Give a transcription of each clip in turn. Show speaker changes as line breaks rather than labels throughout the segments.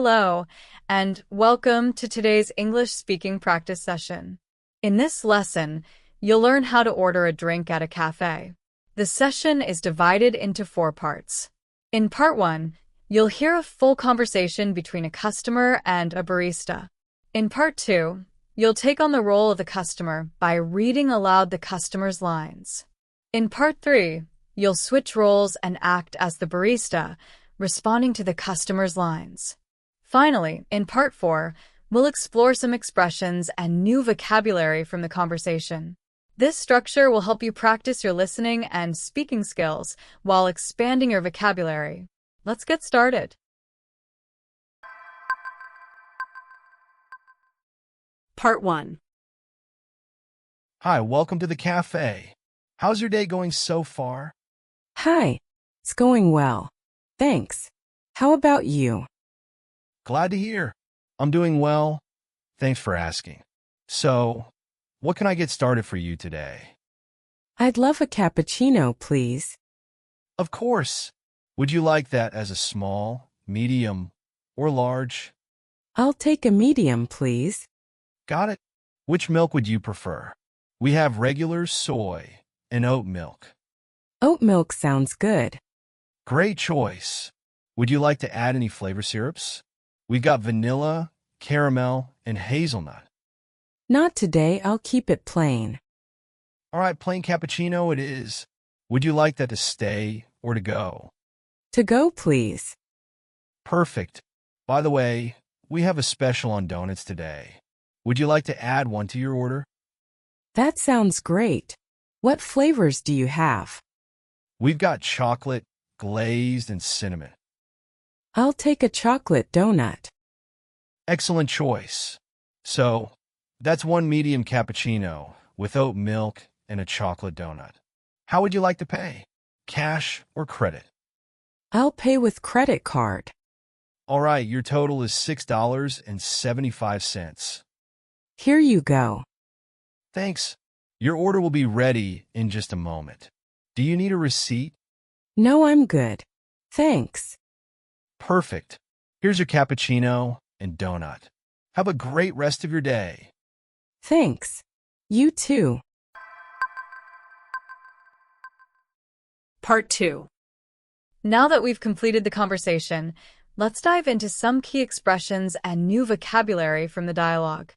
Hello, and welcome to today's English speaking practice session. In this lesson, you'll learn how to order a drink at a cafe. The session is divided into 4 parts. In part 1, you'll hear a full conversation between a customer and a barista. In part 2, you'll take on the role of the customer by reading aloud the customer's lines. In part 3, you'll switch roles and act as the barista, responding to the customer's lines. Finally, in part 4, we'll explore some expressions and new vocabulary from the conversation. This structure will help you practice your listening and speaking skills while expanding your vocabulary. Let's get started.
Part 1.
Hi, welcome to the cafe. How's your day going so far?
Hi, it's going well. Thanks. How about you?
Glad to hear. I'm doing well. Thanks for asking. So, what can I get started for you today?
I'd love a cappuccino, please.
Of course. Would you like that as a small, medium, or large?
I'll take a medium, please.
Got it. Which milk would you prefer? We have regular soy and oat milk.
Oat milk sounds good.
Great choice. Would you like to add any flavor syrups? We've got vanilla, caramel, and hazelnut.
Not today, I'll keep it plain.
All right, plain cappuccino it is. Would you like that to stay or to go?
To go, please.
Perfect. By the way, we have a special on donuts today. Would you like to add one to your order?
That sounds great. What flavors do you have?
We've got chocolate, glazed, and cinnamon.
I'll take a chocolate donut.
Excellent choice. So, that's one medium cappuccino with oat milk and a chocolate donut. How would you like to pay? Cash or credit?
I'll pay with credit card.
All right, your total is $6.75.
Here you go.
Thanks. Your order will be ready in just a moment. Do you need a receipt?
No, I'm good. Thanks.
Perfect. Here's your cappuccino and donut. Have a great rest of your day.
Thanks. You too.
Part 2. Now that we've completed the conversation, let's dive into some key expressions and new vocabulary from the dialogue.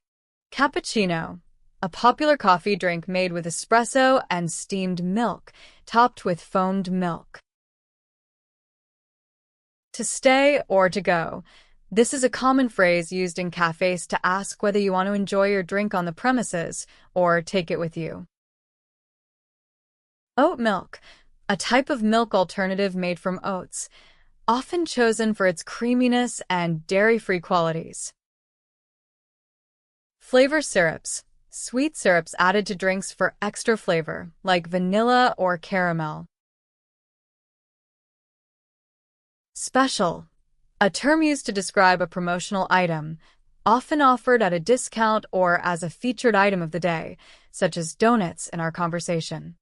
Cappuccino, a popular coffee drink made with espresso and steamed milk, topped with foamed milk. To stay or to go. This is a common phrase used in cafes to ask whether you want to enjoy your drink on the premises or take it with you. Oat milk, a type of milk alternative made from oats, often chosen for its creaminess and dairy-free qualities. Flavor syrups, sweet syrups added to drinks for extra flavor, like vanilla or caramel. Special, a term used to describe a promotional item, often offered at a discount or as a featured item of the day, such as donuts in our conversation.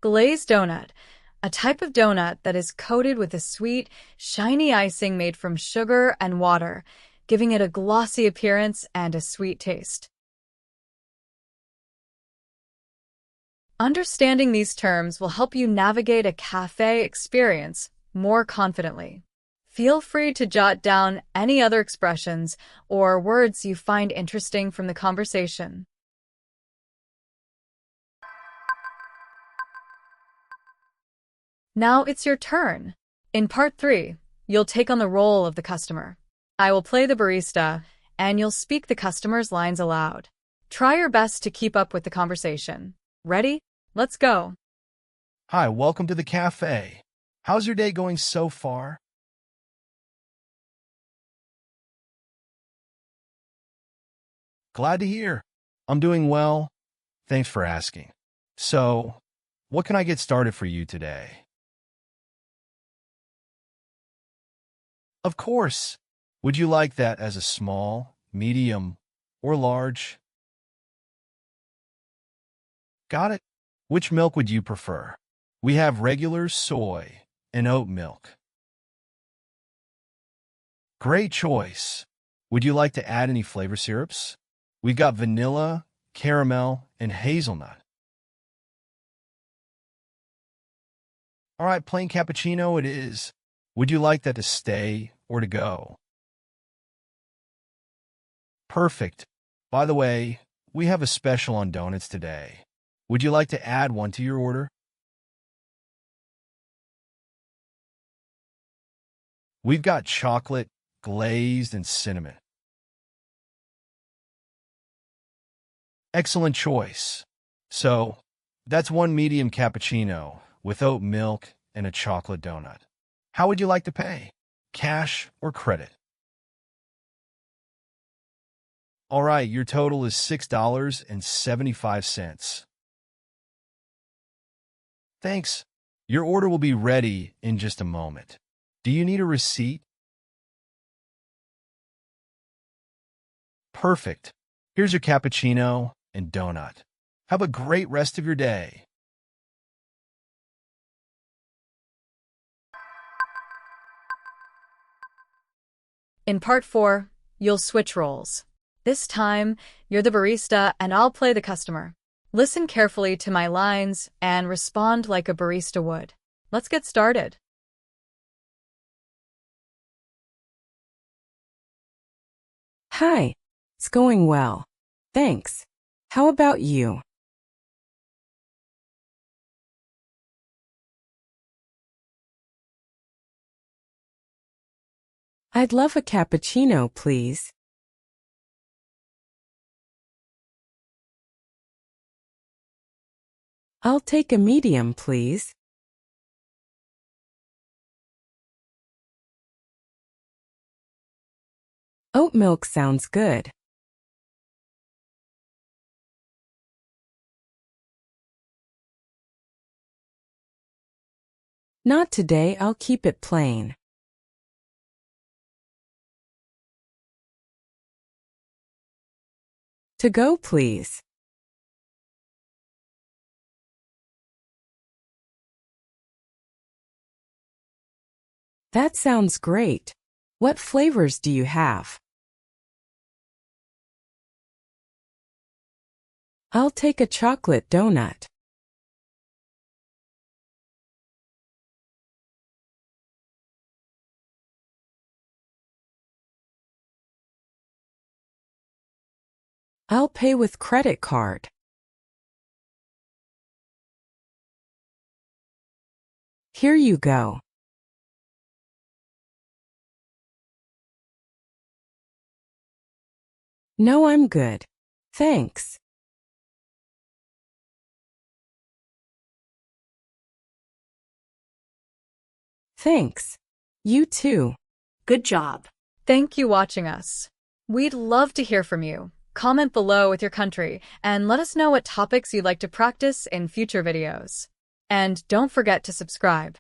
Glazed donut, a type of donut that is coated with a sweet, shiny icing made from sugar and water, giving it a glossy appearance and a sweet taste. Understanding these terms will help you navigate a cafe experience more confidently. Feel free to jot down any other expressions or words you find interesting from the conversation. Now it's your turn. In part 3, you'll take on the role of the customer. I will play the barista, and you'll speak the customer's lines aloud. Try your best to keep up with the conversation. Ready? Let's go.
Hi, welcome to the cafe. How's your day going so far? Glad to hear. I'm doing well. Thanks for asking. So, what can I get started for you today? Of course. Would you like that as a small, medium, or large? Got it. Which milk would you prefer? We have regular soy and oat milk. Great choice. Would you like to add any flavor syrups? We've got vanilla, caramel, and hazelnut. All right, plain cappuccino it is. Would you like that to stay or to go? Perfect. By the way, we have a special on donuts today. Would you like to add one to your order? We've got chocolate, glazed, and cinnamon. Excellent choice. So, that's one medium cappuccino with oat milk and a chocolate donut. How would you like to pay? Cash or credit? All right, your total is $6.75. Thanks. Your order will be ready in just a moment. Do you need a receipt? Perfect. Here's your cappuccino and donut. Have a great rest of your day.
In part 4, you'll switch roles. This time, you're the barista and I'll play the customer. Listen carefully to my lines and respond like a barista would. Let's get started.
Hi. It's going well. Thanks. How about you? I'd love a cappuccino, please. I'll take a medium, please. Oat milk sounds good. Not today, I'll keep it plain. To go, please. That sounds great. What flavors do you have? I'll take a chocolate donut. I'll pay with credit card. Here you go. No, I'm good. Thanks. Thanks. You too.
Good job.
Thank you for watching us. We'd love to hear from you. Comment below with your country and let us know what topics you'd like to practice in future videos. And don't forget to subscribe.